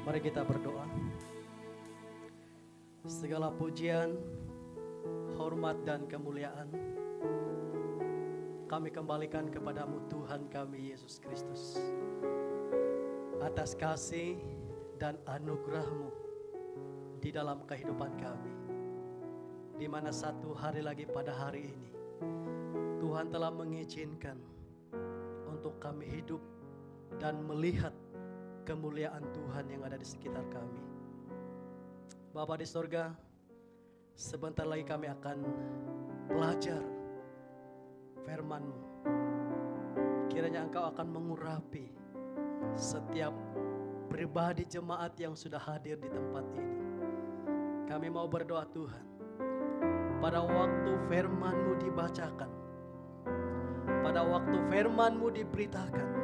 Mari kita berdoa. Segala pujian, hormat dan kemuliaan kami kembalikan kepadamu Tuhan kami Yesus Kristus. Atas kasih dan anugerah-Mu di dalam kehidupan kami. Di mana satu hari lagi pada hari ini Tuhan telah mengizinkan untuk kami hidup dan melihat kemuliaan Tuhan yang ada di sekitar kami. Bapa di sorga, sebentar lagi kami akan belajar firman-Mu. Kiranya Engkau akan mengurapi setiap pribadi jemaat yang sudah hadir di tempat ini. Kami mau berdoa Tuhan, pada waktu firman-Mu dibacakan, pada waktu firman-Mu diberitakan,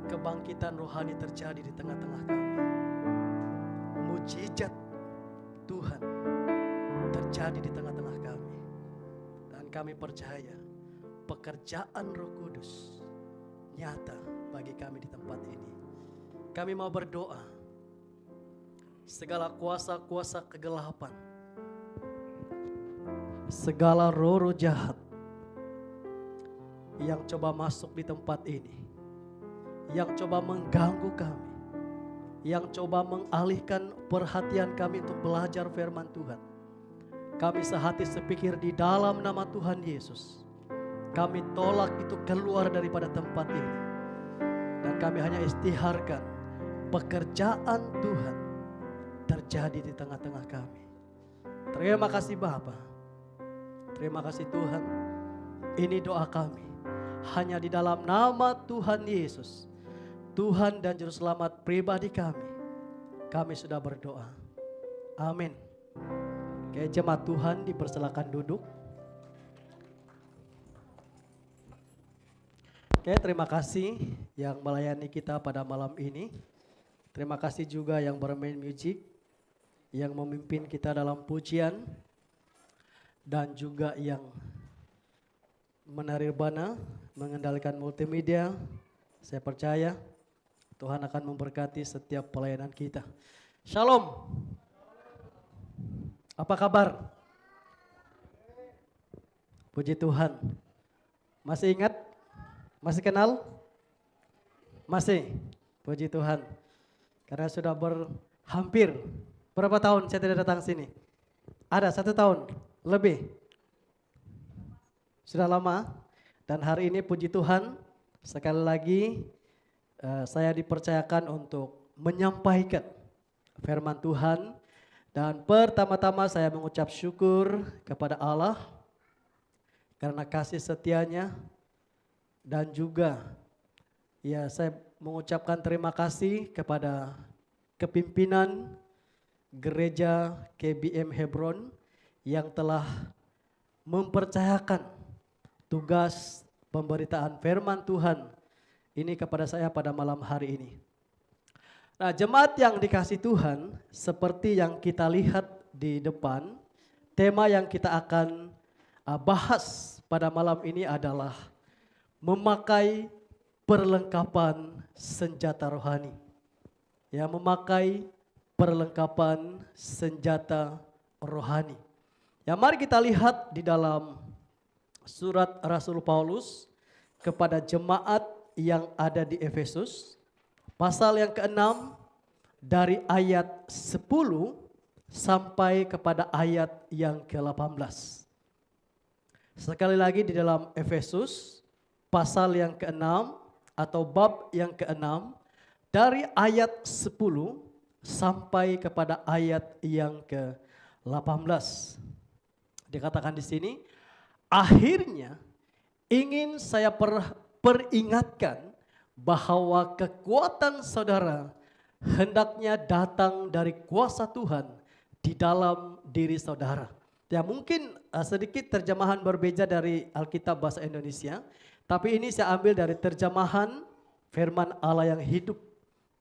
kebangkitan rohani terjadi di tengah-tengah kami. Mujizat Tuhan terjadi di tengah-tengah kami. Dan kami percaya pekerjaan Roh Kudus nyata bagi kami di tempat ini. Kami mau berdoa, segala kuasa-kuasa kegelapan, segala roh-roh jahat yang coba masuk di tempat ini, yang coba mengganggu kami, yang coba mengalihkan perhatian kami untuk belajar firman Tuhan, kami sehati sepikir di dalam nama Tuhan Yesus, kami tolak itu keluar daripada tempat ini. Dan kami hanya istiharkan pekerjaan Tuhan terjadi di tengah-tengah kami. Terima kasih Bapa, terima kasih Tuhan. Ini doa kami hanya di dalam nama Tuhan Yesus, Tuhan dan Juru Selamat pribadi kami. Kami sudah berdoa. Amin. Oke, jemaat Tuhan dipersilakan duduk. Oke, terima kasih yang melayani kita pada malam ini. Terima kasih juga yang bermain musik, yang memimpin kita dalam pujian, dan juga yang menarirbana, mengendalikan multimedia. Saya percaya Tuhan akan memberkati setiap pelayanan kita. Shalom. Apa kabar? Puji Tuhan. Masih ingat? Masih kenal? Masih. Puji Tuhan. Karena sudah hampir berapa tahun saya tidak datang sini? Ada 1 tahun lebih. Sudah lama. Dan hari ini puji Tuhan, sekali lagi saya dipercayakan untuk menyampaikan firman Tuhan. Dan pertama-tama saya mengucap syukur kepada Allah karena kasih setianya. Dan juga ya saya mengucapkan terima kasih kepada kepimpinan Gereja KBM Hebron yang telah mempercayakan tugas pemberitaan firman Tuhan ini kepada saya pada malam hari ini. Nah, jemaat yang dikasihi Tuhan, seperti yang kita lihat di depan, tema yang kita akan bahas pada malam ini adalah memakai perlengkapan senjata rohani. Ya, memakai perlengkapan senjata rohani. Ya, mari kita lihat di dalam surat Rasul Paulus kepada jemaat yang ada di Efesus, pasal yang ke-6 dari ayat 10 sampai kepada ayat yang ke-18. Sekali lagi di dalam Efesus, pasal yang ke-6 atau bab yang ke-6 dari ayat 10 sampai kepada ayat yang ke-18. Dikatakan di sini, akhirnya ingin saya peringatkan bahwa kekuatan saudara hendaknya datang dari kuasa Tuhan di dalam diri saudara. Ya, mungkin sedikit terjemahan berbeda dari Alkitab bahasa Indonesia, tapi ini saya ambil dari terjemahan firman Allah yang hidup.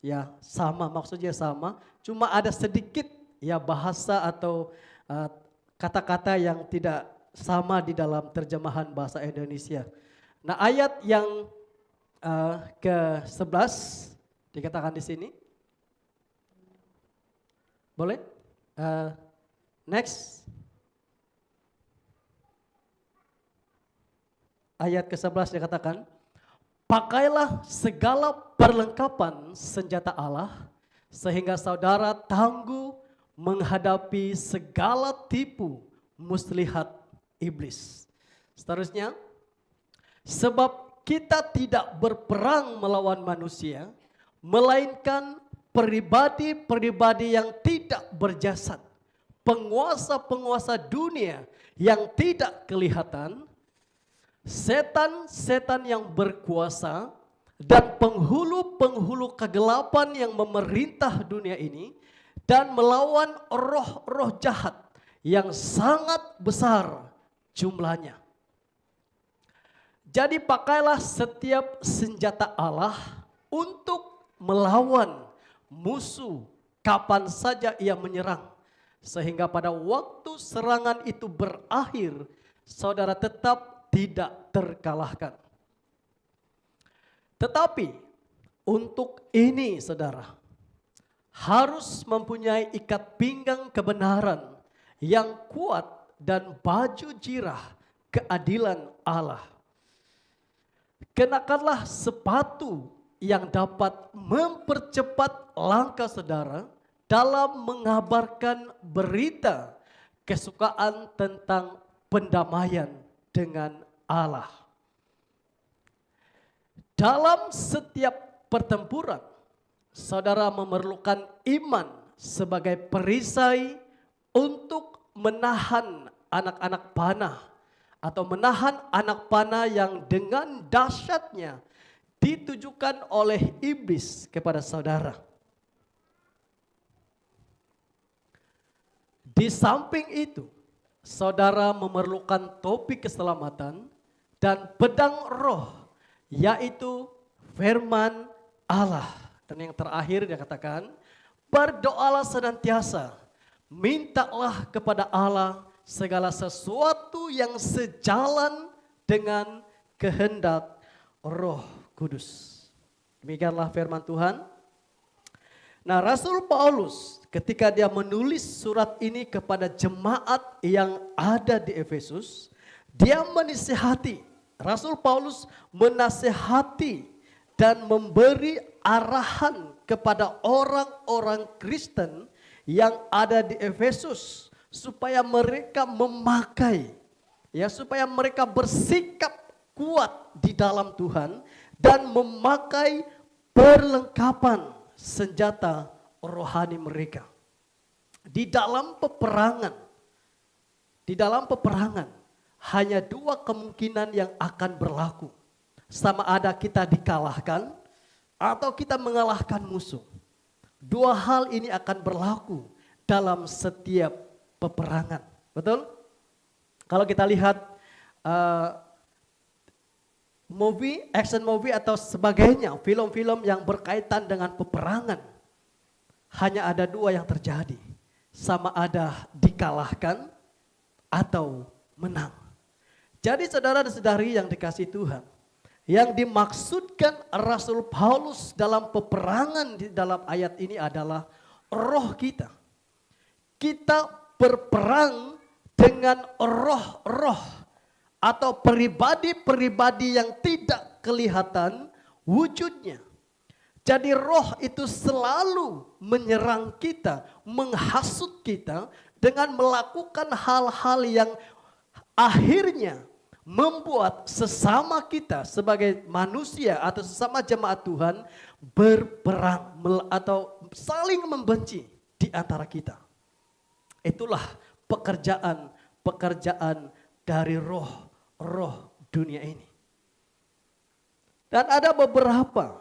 Ya, sama, maksudnya sama, cuma ada sedikit ya bahasa atau kata-kata yang tidak sama di dalam terjemahan bahasa Indonesia. Nah, ayat yang ke-11 dikatakan di sini, Boleh? Next. Ayat ke-11 dikatakan, pakailah segala perlengkapan senjata Allah, sehingga saudara tangguh menghadapi segala tipu muslihat iblis. Seterusnya, sebab kita tidak berperang melawan manusia, melainkan pribadi-pribadi yang tidak berjasad, penguasa-penguasa dunia yang tidak kelihatan, setan-setan yang berkuasa, dan penghulu-penghulu kegelapan yang memerintah dunia ini, dan melawan roh-roh jahat yang sangat besar jumlahnya. Jadi pakailah setiap senjata Allah untuk melawan musuh kapan saja ia menyerang, sehingga pada waktu serangan itu berakhir, saudara tetap tidak terkalahkan. Tetapi untuk ini saudara harus mempunyai ikat pinggang kebenaran yang kuat dan baju jirah keadilan Allah. Kenakanlah sepatu yang dapat mempercepat langkah saudara dalam mengabarkan berita kesukaan tentang pendamaian dengan Allah. Dalam setiap pertempuran, saudara memerlukan iman sebagai perisai untuk menahan anak-anak panah atau menahan anak panah yang dengan dahsyatnya ditujukan oleh iblis kepada saudara. Di samping itu, saudara memerlukan topi keselamatan dan pedang roh, yaitu firman Allah. Dan yang terakhir dia katakan, berdoalah senantiasa, mintalah kepada Allah segala sesuatu yang sejalan dengan kehendak Roh Kudus. Demikianlah firman Tuhan. Nah, Rasul Paulus ketika dia menulis surat ini kepada jemaat yang ada di Efesus, dia menasihati. Rasul Paulus menasihati dan memberi arahan kepada orang-orang Kristen yang ada di Efesus supaya mereka memakai, supaya mereka bersikap kuat di dalam Tuhan dan memakai perlengkapan senjata rohani mereka. Di dalam peperangan hanya dua kemungkinan yang akan berlaku. Sama ada kita dikalahkan atau kita mengalahkan musuh. Dua hal ini akan berlaku dalam setiap peperangan. Betul? Kalau kita lihat action movie atau sebagainya, film-film yang berkaitan dengan peperangan, hanya ada dua yang terjadi. Sama ada dikalahkan atau menang. Jadi saudara dan saudari yang dikasihi Tuhan, yang dimaksudkan Rasul Paulus dalam peperangan di dalam ayat ini adalah roh kita. Kita berperang dengan roh-roh atau pribadi-pribadi yang tidak kelihatan wujudnya. Jadi roh itu selalu menyerang kita, menghasut kita dengan melakukan hal-hal yang akhirnya membuat sesama kita sebagai manusia atau sesama jemaat Tuhan berperang atau saling membenci di antara kita. Itulah pekerjaan dari roh dunia ini. Dan ada beberapa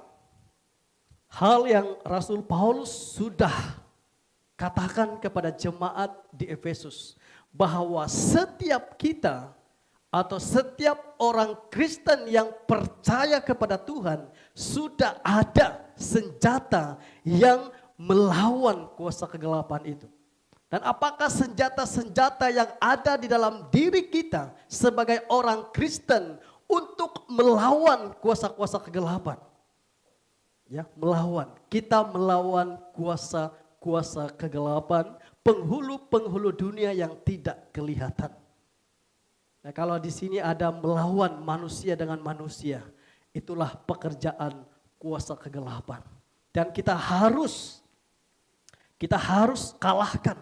hal yang Rasul Paulus sudah katakan kepada jemaat di Efesus, bahwa setiap kita atau setiap orang Kristen yang percaya kepada Tuhan sudah ada senjata yang melawan kuasa kegelapan itu. Dan apakah senjata-senjata yang ada di dalam diri kita sebagai orang Kristen untuk melawan kuasa-kuasa kegelapan? Ya, melawan. Kita melawan kuasa kegelapan, penghulu-penghulu dunia yang tidak kelihatan. Nah, kalau di sini ada melawan manusia dengan manusia, itulah pekerjaan kuasa kegelapan. Dan kita harus kalahkan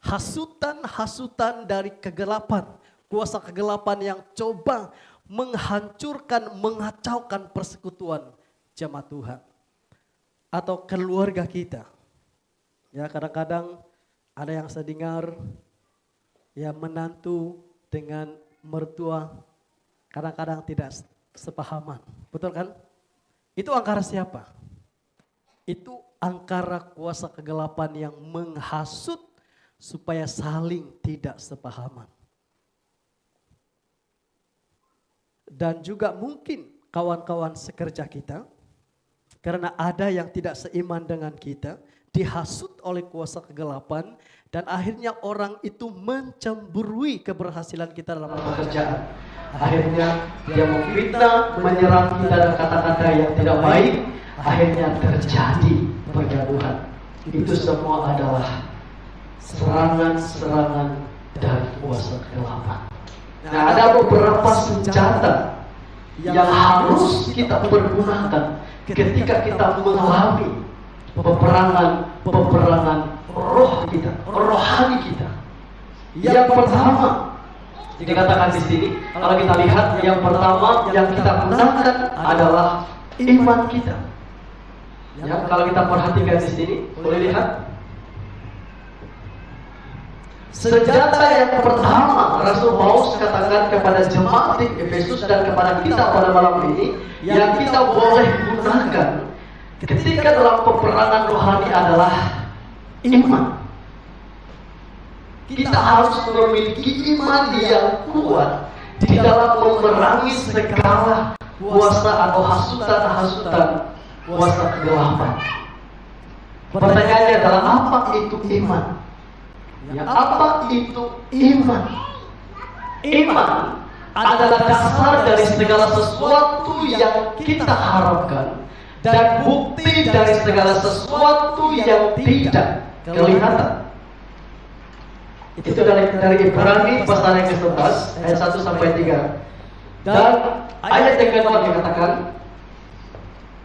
hasutan-hasutan dari kegelapan, kuasa kegelapan yang coba menghancurkan, mengacaukan persekutuan jemaat Tuhan atau keluarga kita. Ya, kadang-kadang ada yang saya dengar, ya, menantu dengan mertua kadang-kadang tidak sepahaman. Betul kan? Itu angkara siapa? Itu angkara kuasa kegelapan yang menghasut supaya saling tidak sepahaman. Dan juga mungkin kawan-kawan sekerja kita, karena ada yang tidak seiman dengan kita, dihasut oleh kuasa kegelapan, dan akhirnya orang itu mencemburui keberhasilan kita dalam pekerjaan. Akhirnya dia memfitnah, menyerang kita dengan kata-kata yang tidak baik. Akhirnya terjadi pergaduhan. Itu semua adalah serangan-serangan dari kuasa kegelapan. Nah, ada beberapa senjata yang harus kita pergunakan ketika kita mengalami peperangan roh kita, rohani kita. Yang pertama dikatakan di sini, kalau kita lihat yang pertama yang kita gunakan adalah iman kita. Ya, kalau kita perhatikan di sini, boleh lihat senjata yang pertama Rasul Paulus katakan kepada jemaat di Efesus dan kepada kita pada malam ini yang kita boleh gunakan ketika dalam peperangan rohani adalah iman. Kita harus memiliki iman yang kuat di dalam memerangi segala kuasa atau hasutan-hasutan kuasa kegelapan. Pertanyaannya adalah apa itu iman? Ya, apa itu iman? Iman adalah dasar dari segala sesuatu yang kita harapkan dan bukti dari segala sesuatu yang tidak kelihatan. Itu dari Ibrani pasal yang ke-11 ayat 1 sampai 3. Dan ayat yang kedua dikatakan,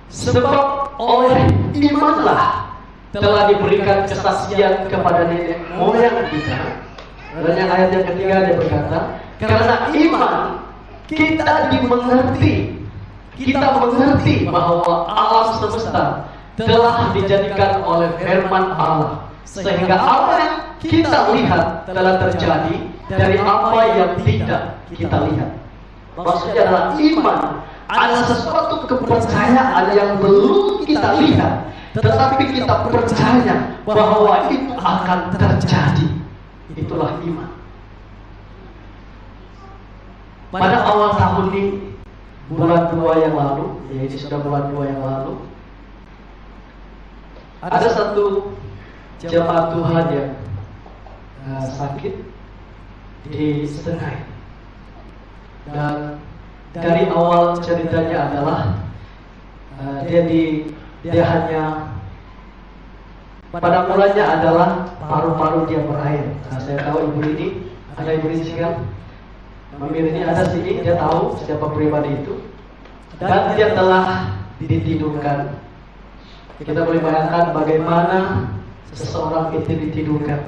sebab oleh imanlah telah diberikan kesaksian kepada nenek moyang kita. Dan yang ayat yang ketiga dia berkata, karena iman kita mengerti bahwa alam semesta telah dijadikan oleh firman Allah, sehingga apa yang kita lihat telah terjadi dari apa yang tidak kita lihat. Maksudnya adalah iman adalah sesuatu kepercayaan yang belum kita lihat, tetapi kita percaya bahwa itu akan terjadi. Itulah iman. Pada awal tahun ini, bulan 2 yang lalu, yaitu sudah bulan 2 yang lalu, ada satu jemaat Tuhan yang sakit di Senai. Dan dari awal ceritanya adalah dia hanya pada mulanya adalah paru-paru dia berair. Nah, saya tahu ibu ini, ada ibu ini kan, Mami ini ada sini, dia tahu siapa pribadi itu, dan dia telah ditidurkan. Kita boleh bayangkan bagaimana seseorang itu ditidurkan.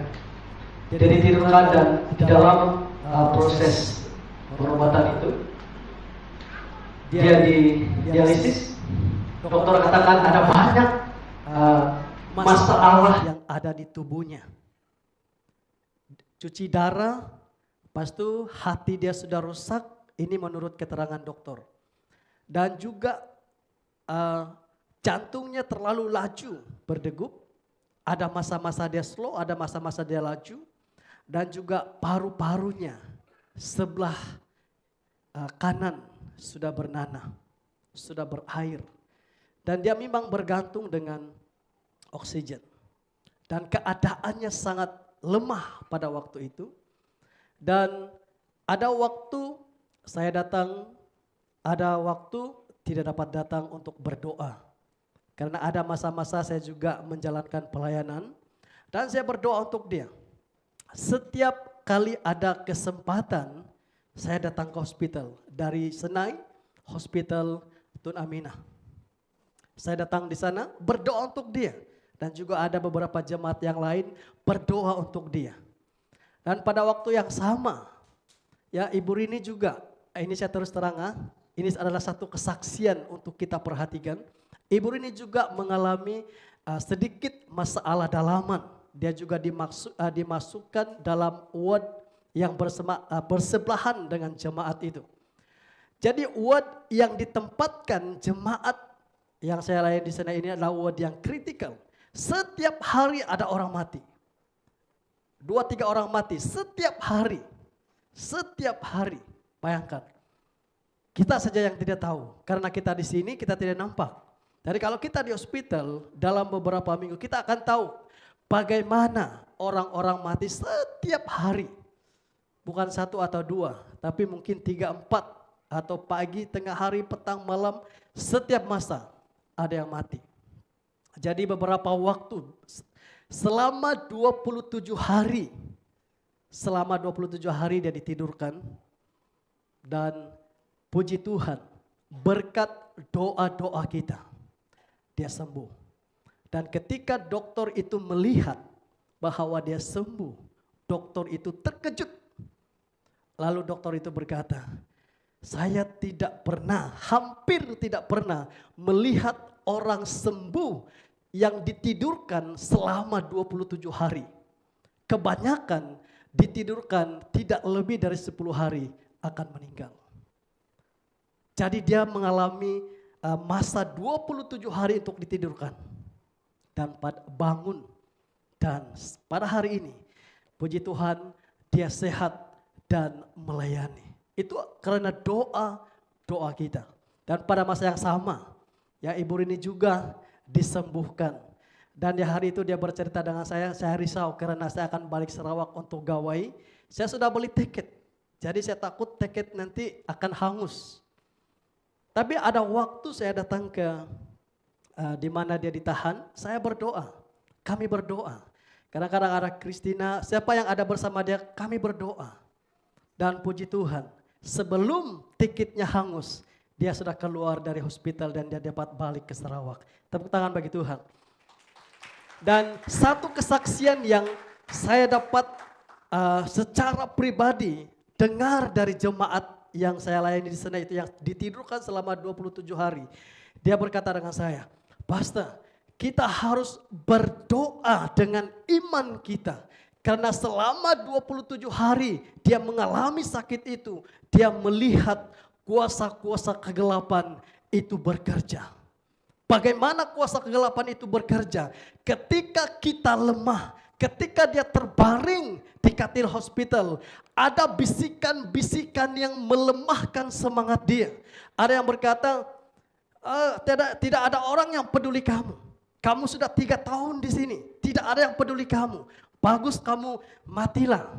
Dia ditidurkan dan di dalam proses pengobatan itu dia di dialisis. Dokter katakan ada banyak masalah yang ada di tubuhnya. Cuci darah, pas itu hati dia sudah rusak, ini menurut keterangan dokter. Dan juga jantungnya terlalu laju berdegup, ada masa-masa dia slow, ada masa-masa dia laju. Dan juga paru-parunya sebelah kanan sudah bernanah, sudah berair. Dan dia memang bergantung dengan oksigen. Dan keadaannya sangat lemah pada waktu itu. Dan ada waktu saya datang, ada waktu tidak dapat datang untuk berdoa. Karena ada masa-masa saya juga menjalankan pelayanan Dan saya berdoa untuk dia. Setiap kali ada kesempatan, saya datang ke hospital. Dari Senai, hospital Tun Aminah. Saya datang di sana berdoa untuk dia. Dan juga ada beberapa jemaat yang lain berdoa untuk dia. Dan pada waktu yang sama, ya Ibu Rini juga, ini saya terus terang, ini adalah satu kesaksian untuk kita perhatikan. Ibu Rini juga mengalami sedikit masalah dalaman. Dia juga dimasukkan dalam ward yang bersebelahan dengan jemaat itu. Jadi ward yang ditempatkan jemaat yang saya layani di sana ini adalah ward yang kritikal. Setiap hari ada orang mati. 2-3 orang mati setiap hari. Setiap hari. Bayangkan. Kita saja yang tidak tahu. Karena kita di sini kita tidak nampak. Jadi kalau kita di hospital dalam beberapa minggu kita akan tahu bagaimana orang-orang mati setiap hari. Bukan 1 atau 2. Tapi mungkin 3-4. Atau pagi, tengah hari, petang, malam. Setiap masa ada yang mati. Jadi beberapa waktu, selama 27 hari dia ditidurkan. Dan puji Tuhan, berkat doa-doa kita, dia sembuh. Dan ketika dokter itu melihat bahwa dia sembuh, dokter itu terkejut. Lalu dokter itu berkata, saya tidak pernah, hampir tidak pernah melihat orang sembuh yang ditidurkan selama 27 hari. Kebanyakan ditidurkan tidak lebih dari 10 hari akan meninggal. Jadi dia mengalami masa 27 hari untuk ditidurkan. Dan bangun. Dan pada hari ini, puji Tuhan, dia sehat dan melayani. Itu karena doa kita. Dan pada masa yang sama, ya Ibu Rini juga disembuhkan. Dan di hari itu dia bercerita dengan saya risau karena saya akan balik Sarawak untuk gawai. Saya sudah beli tiket. Jadi saya takut tiket nanti akan hangus. Tapi ada waktu saya datang ke di mana dia ditahan, saya berdoa. Kami berdoa. Kadang-kadang ada Kristina, siapa yang ada bersama dia, kami berdoa. Dan puji Tuhan, sebelum tiketnya hangus, dia sudah keluar dari hospital dan dia dapat balik ke Sarawak. Tepuk tangan bagi Tuhan. Dan satu kesaksian yang saya dapat secara pribadi dengar dari jemaat yang saya layani di sana itu yang ditidurkan selama 27 hari. Dia berkata dengan saya, Pastor, kita harus berdoa dengan iman kita. Karena selama 27 hari dia mengalami sakit itu, dia melihat kuasa-kuasa kegelapan itu bekerja. Bagaimana kuasa kegelapan itu bekerja? Ketika kita lemah, ketika dia terbaring di katil hospital, ada bisikan-bisikan yang melemahkan semangat dia. Ada yang berkata, tidak ada orang yang peduli kamu. Kamu sudah 3 tahun di sini, tidak ada yang peduli kamu. Bagus kamu matilah.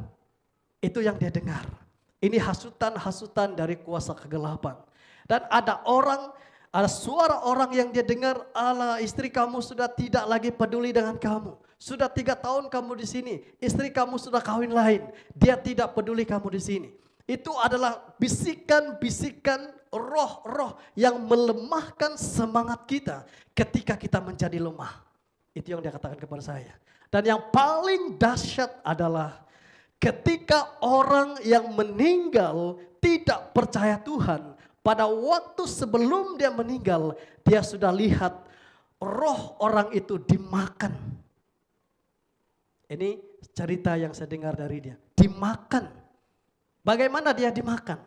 Itu yang dia dengar. Ini hasutan-hasutan dari kuasa kegelapan. Dan ada suara orang yang dia dengar, Allah istri kamu sudah tidak lagi peduli dengan kamu. Sudah 3 tahun kamu di sini, istri kamu sudah kawin lain. Dia tidak peduli kamu di sini. Itu adalah bisikan-bisikan roh-roh yang melemahkan semangat kita ketika kita menjadi lemah. Itu yang dia katakan kepada saya. Dan yang paling dahsyat adalah ketika orang yang meninggal tidak percaya Tuhan, pada waktu sebelum dia meninggal, dia sudah lihat roh orang itu dimakan. Ini cerita yang saya dengar dari dia. Dimakan. Bagaimana dia dimakan?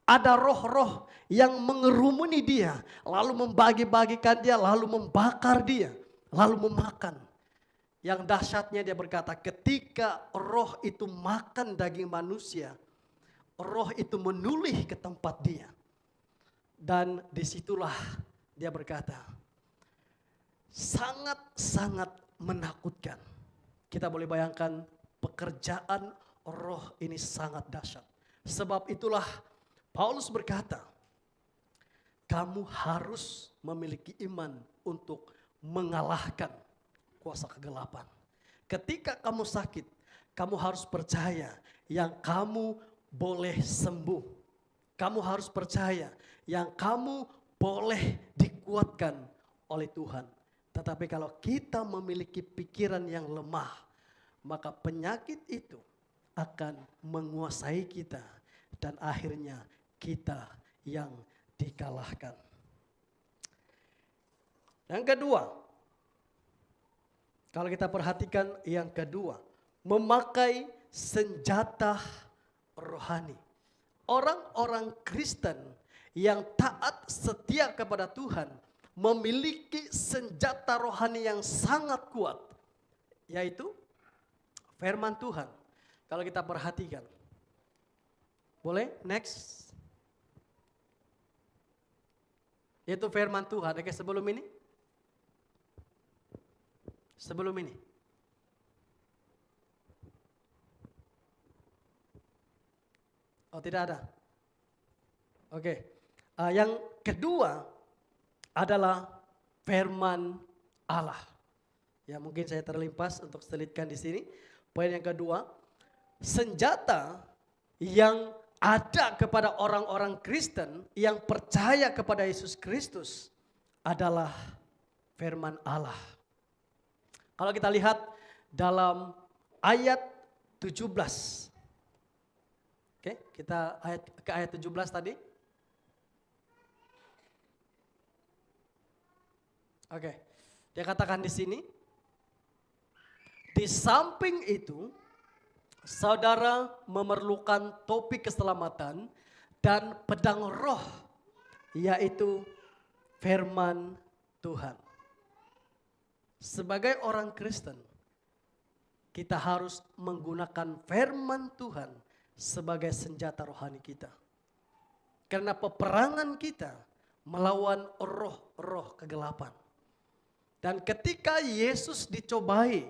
Ada roh-roh yang mengerumuni dia, lalu membagi-bagikan dia, lalu membakar dia, lalu memakan. Yang dahsyatnya dia berkata, ketika roh itu makan daging manusia, roh itu menulih ke tempat dia. Dan disitulah dia berkata, sangat-sangat menakutkan. Kita boleh bayangkan pekerjaan roh ini sangat dahsyat. Sebab itulah Paulus berkata, kamu harus memiliki iman untuk mengalahkan kuasa kegelapan. Ketika kamu sakit, kamu harus percaya yang kamu boleh sembuh. Kamu harus percaya yang kamu boleh dikuatkan oleh Tuhan. Tetapi kalau kita memiliki pikiran yang lemah, maka penyakit itu akan menguasai kita dan akhirnya kita yang dikalahkan. Yang kedua, kalau kita perhatikan yang kedua, memakai senjata rohani. Orang-orang Kristen yang taat setia kepada Tuhan memiliki senjata rohani yang sangat kuat, yaitu firman Tuhan. Kalau kita perhatikan. Boleh? Next. Yaitu firman Tuhan. Oke, sebelum ini. Sebelum ini. Oh, tidak ada. Oke. Yang kedua adalah firman Allah. Ya, mungkin saya terlimpas untuk selitkan di sini. Poin yang kedua, senjata yang ada kepada orang-orang Kristen yang percaya kepada Yesus Kristus adalah firman Allah. Kalau kita lihat dalam ayat 17. Oke, kita ke ayat 17 tadi. Oke, dia katakan di sini, di samping itu, saudara memerlukan topi keselamatan dan pedang roh, yaitu firman Tuhan. Sebagai orang Kristen, kita harus menggunakan firman Tuhan sebagai senjata rohani kita. Karena peperangan kita melawan roh-roh kegelapan. Dan ketika Yesus dicobai,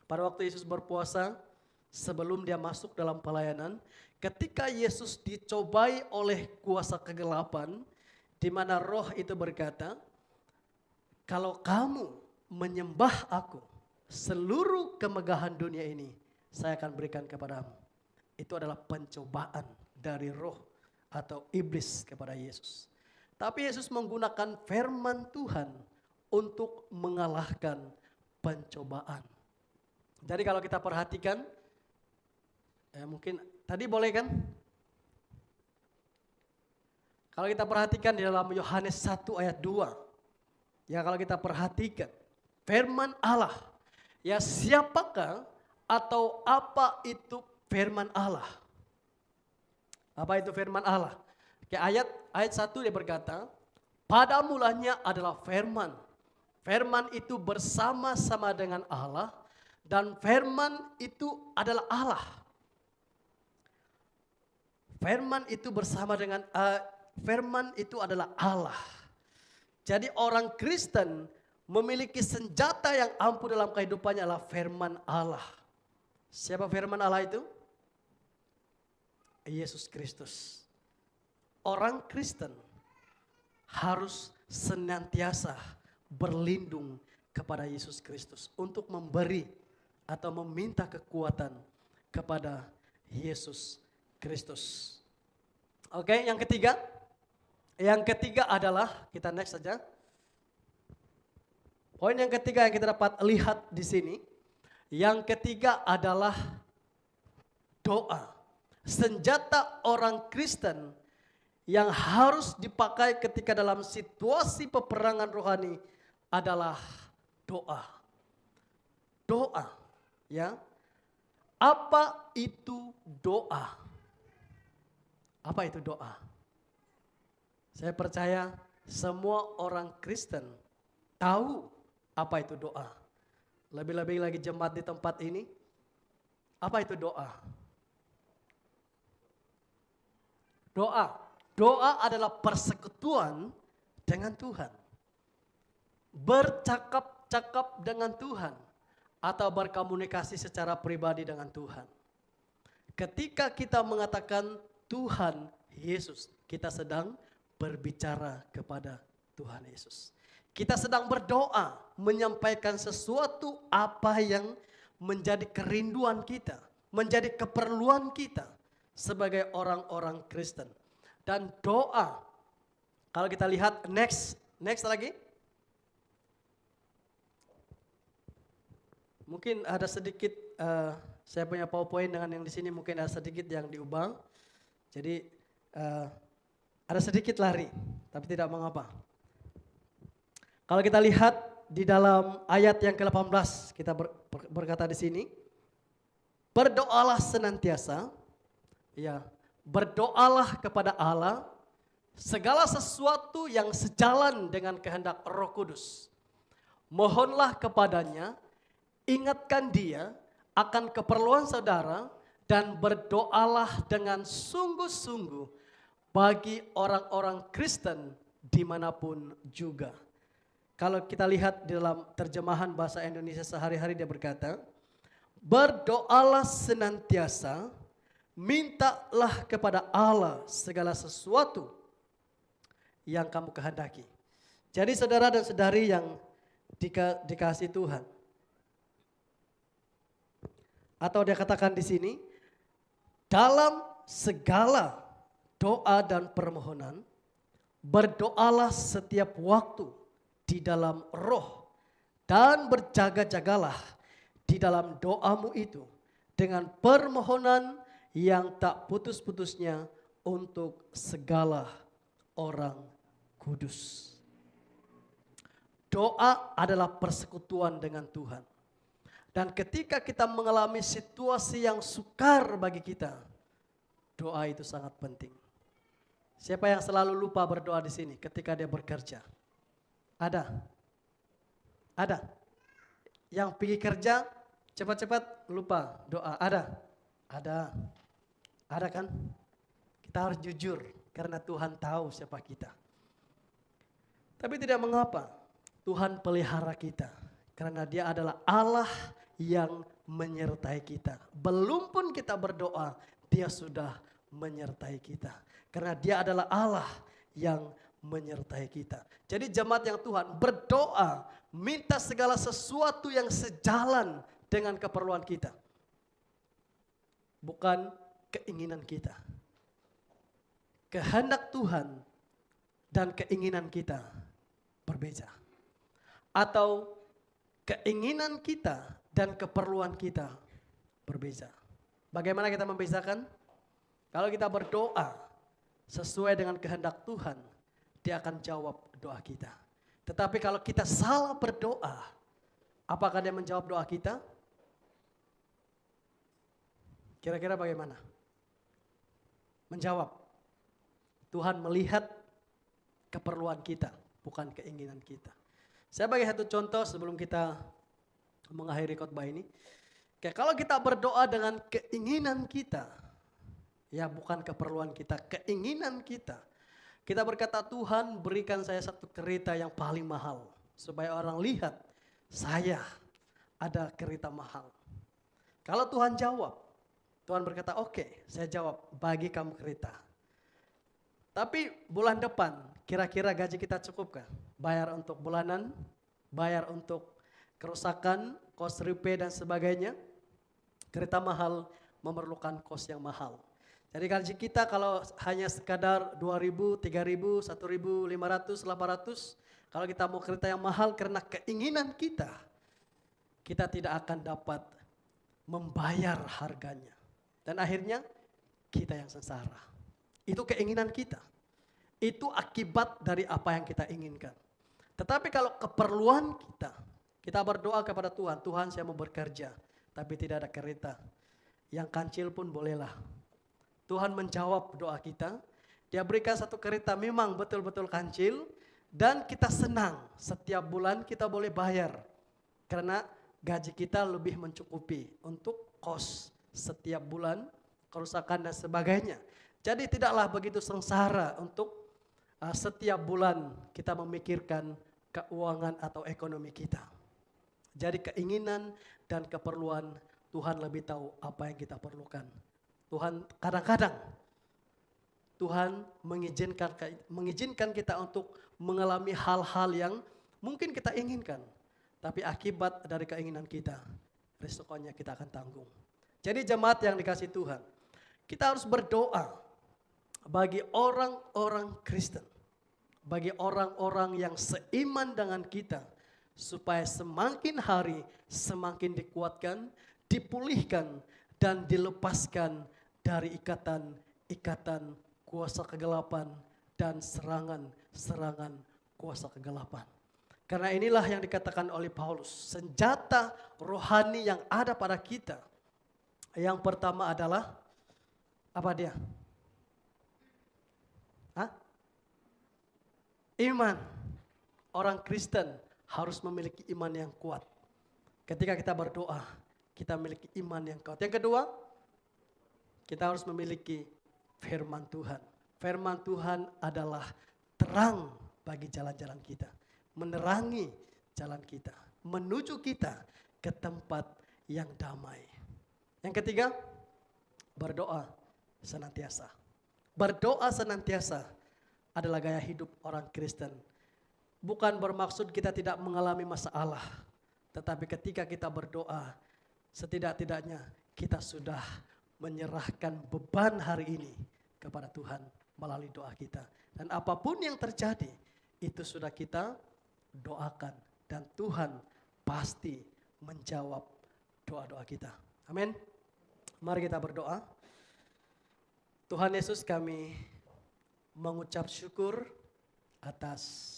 pada waktu Yesus berpuasa, sebelum dia masuk dalam pelayanan, ketika Yesus dicobai oleh kuasa kegelapan, di mana roh itu berkata, kalau kamu menyembah aku, seluruh kemegahan dunia ini saya akan berikan kepadamu. Itu adalah pencobaan dari roh atau iblis kepada Yesus. Tapi Yesus menggunakan firman Tuhan untuk mengalahkan pencobaan. Jadi kalau kita perhatikan, mungkin tadi boleh kan? Kalau kita perhatikan di dalam Yohanes 1 ayat 2. Ya, kalau kita perhatikan firman Allah. Ya, siapakah atau apa itu firman Allah? Apa itu firman Allah? Oke, ayat 1 dia berkata, pada mulanya adalah firman. Firman itu bersama-sama dengan Allah dan firman itu adalah Allah. Firman itu bersama dengan firman itu adalah Allah. Jadi orang Kristen memiliki senjata yang ampuh dalam kehidupannya adalah firman Allah. Siapa firman Allah itu? Yesus Kristus. Orang Kristen harus senantiasa berlindung kepada Yesus Kristus untuk memberi atau meminta kekuatan kepada Yesus Kristus. Oke, yang ketiga. Yang ketiga adalah, kita next saja. Poin yang ketiga yang kita dapat lihat di sini. Yang ketiga adalah doa. Senjata orang Kristen yang harus dipakai ketika dalam situasi peperangan rohani adalah doa. Doa, ya. Apa itu doa? Apa itu doa? Saya percaya semua orang Kristen tahu apa itu doa. Lebih-lebih lagi jemaat di tempat ini. Apa itu doa? Doa adalah persekutuan dengan Tuhan. Bercakap-cakap dengan Tuhan atau berkomunikasi secara pribadi dengan Tuhan. Ketika kita mengatakan Tuhan Yesus, kita sedang berbicara kepada Tuhan Yesus. Kita sedang berdoa, menyampaikan sesuatu apa yang menjadi kerinduan kita, menjadi keperluan kita sebagai orang-orang Kristen. Dan doa, kalau kita lihat next lagi. Mungkin ada sedikit, saya punya PowerPoint dengan yang di sini mungkin ada sedikit yang diubah. Jadi ada sedikit lari, tapi tidak mengapa. Kalau kita lihat di dalam ayat yang ke-18, kita berkata di sini, berdoalah senantiasa, ya, berdoalah kepada Allah, segala sesuatu yang sejalan dengan kehendak Roh Kudus. Mohonlah kepadanya, ingatkan dia akan keperluan saudara, dan berdoalah dengan sungguh-sungguh bagi orang-orang Kristen dimanapun juga. Kalau kita lihat di dalam terjemahan bahasa Indonesia sehari-hari, dia berkata, berdoalah senantiasa, mintalah kepada Allah segala sesuatu yang kamu kehendaki. Jadi saudara dan saudari yang dikasihi Tuhan, atau dia katakan di sini, dalam segala doa dan permohonan, berdoalah setiap waktu di dalam roh, dan berjaga-jagalah di dalam doamu itu dengan permohonan yang tak putus-putusnya untuk segala orang kudus. Doa adalah persekutuan dengan Tuhan. Dan ketika kita mengalami situasi yang sukar bagi kita, doa itu sangat penting. Siapa yang selalu lupa berdoa di sini ketika dia bekerja? Ada? Ada? Yang pergi kerja cepat-cepat lupa doa? Ada? Ada? Ada kan? Kita harus jujur karena Tuhan tahu siapa kita. Tapi tidak mengapa, Tuhan pelihara kita. Karena dia adalah Allah yang menyertai kita. Belum pun kita berdoa, dia sudah menyertai kita. Karena dia adalah Allah yang menyertai kita. Jadi jemaat yang Tuhan, berdoa, minta segala sesuatu yang sejalan dengan keperluan kita. Bukan keinginan kita. Kehendak Tuhan dan keinginan kita berbeda. Atau keinginan kita dan keperluan kita berbeda. Bagaimana kita membedakan? Kalau kita berdoa sesuai dengan kehendak Tuhan, dia akan jawab doa kita. Tetapi kalau kita salah berdoa, apakah dia menjawab doa kita? Kira-kira bagaimana? Menjawab. Tuhan melihat keperluan kita, bukan keinginan kita. Saya bagi satu contoh sebelum kita mengakhiri khotbah ini. Kalau kita berdoa dengan keinginan kita, ya bukan keperluan kita, keinginan kita. Kita berkata, Tuhan berikan saya satu kereta yang paling mahal. Supaya orang lihat, saya ada kereta mahal. Kalau Tuhan jawab, Tuhan berkata, oke, saya jawab, bagi kamu kereta. Tapi bulan depan, kira-kira gaji kita cukupkah? Bayar untuk bulanan, bayar untuk kerusakan, cost repair dan sebagainya. Kereta mahal memerlukan cost yang mahal. Jadi gaji kita kalau hanya sekadar 2.000, 3.000, 1.500, 800. Kalau kita mau kereta yang mahal karena keinginan kita tidak akan dapat membayar harganya. Dan akhirnya kita yang sengsara. Itu keinginan kita. Itu akibat dari apa yang kita inginkan. Tetapi kalau keperluan kita berdoa kepada Tuhan, Tuhan saya mau bekerja, tapi tidak ada kereta. Yang kancil pun bolehlah. Tuhan menjawab doa kita, dia berikan satu kereta memang betul-betul kancil, dan kita senang setiap bulan kita boleh bayar. Karena gaji kita lebih mencukupi untuk kos setiap bulan, kerusakan dan sebagainya. Jadi tidaklah begitu sengsara untuk setiap bulan kita memikirkan keuangan atau ekonomi kita. Jadi keinginan dan keperluan Tuhan lebih tahu apa yang kita perlukan. Tuhan kadang-kadang Tuhan mengizinkan kita untuk mengalami hal-hal yang mungkin kita inginkan. Tapi akibat dari keinginan kita, risikonya kita akan tanggung. Jadi jemaat yang dikasih Tuhan, kita harus berdoa bagi orang-orang Kristen, bagi orang-orang yang seiman dengan kita, supaya semakin hari semakin dikuatkan, dipulihkan, dan dilepaskan dari ikatan-ikatan kuasa kegelapan dan serangan-serangan kuasa kegelapan. Karena inilah yang dikatakan oleh Paulus, senjata rohani yang ada pada kita. Yang pertama adalah, apa dia? Iman. Orang Kristen harus memiliki iman yang kuat. Ketika kita berdoa, kita memiliki iman yang kuat. Yang kedua, kita harus memiliki firman Tuhan. Firman Tuhan adalah terang bagi jalan-jalan kita, menerangi jalan kita, menuju kita ke tempat yang damai. Yang ketiga, berdoa senantiasa. Berdoa senantiasa adalah gaya hidup orang Kristen. Bukan bermaksud kita tidak mengalami masalah, tetapi ketika kita berdoa, setidak-tidaknya kita sudah menyerahkan beban hari ini kepada Tuhan melalui doa kita. Dan apapun yang terjadi, itu sudah kita doakan. Dan Tuhan pasti menjawab doa-doa kita. Amin. Mari kita berdoa. Tuhan Yesus, kami mengucap syukur atas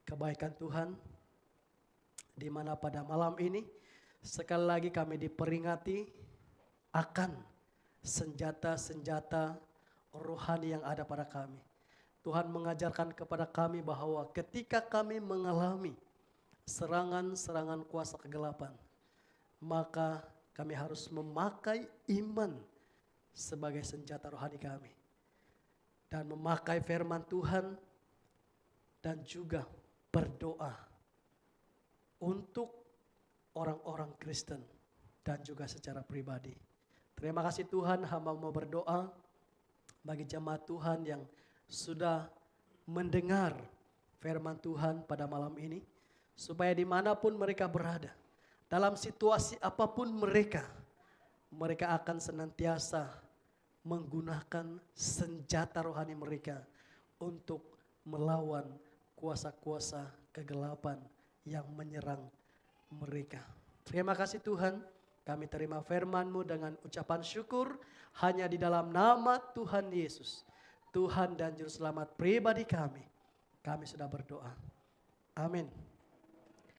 kebaikan Tuhan, di mana pada malam ini sekali lagi kami diperingati akan senjata-senjata rohani yang ada pada kami. Tuhan mengajarkan kepada kami bahwa ketika kami mengalami serangan-serangan kuasa kegelapan, maka kami harus memakai iman sebagai senjata rohani kami. Dan memakai firman Tuhan dan juga berdoa untuk orang-orang Kristen dan juga secara pribadi. Terima kasih Tuhan, hamba mau berdoa bagi jemaat Tuhan yang sudah mendengar firman Tuhan pada malam ini, supaya dimanapun mereka berada, dalam situasi apapun mereka akan senantiasa menggunakan senjata rohani mereka untuk melawan kuasa-kuasa kegelapan yang menyerang mereka. Terima kasih Tuhan, kami terima firman-Mu dengan ucapan syukur hanya di dalam nama Tuhan Yesus, Tuhan dan Juru Selamat pribadi kami. Kami sudah berdoa. Amin.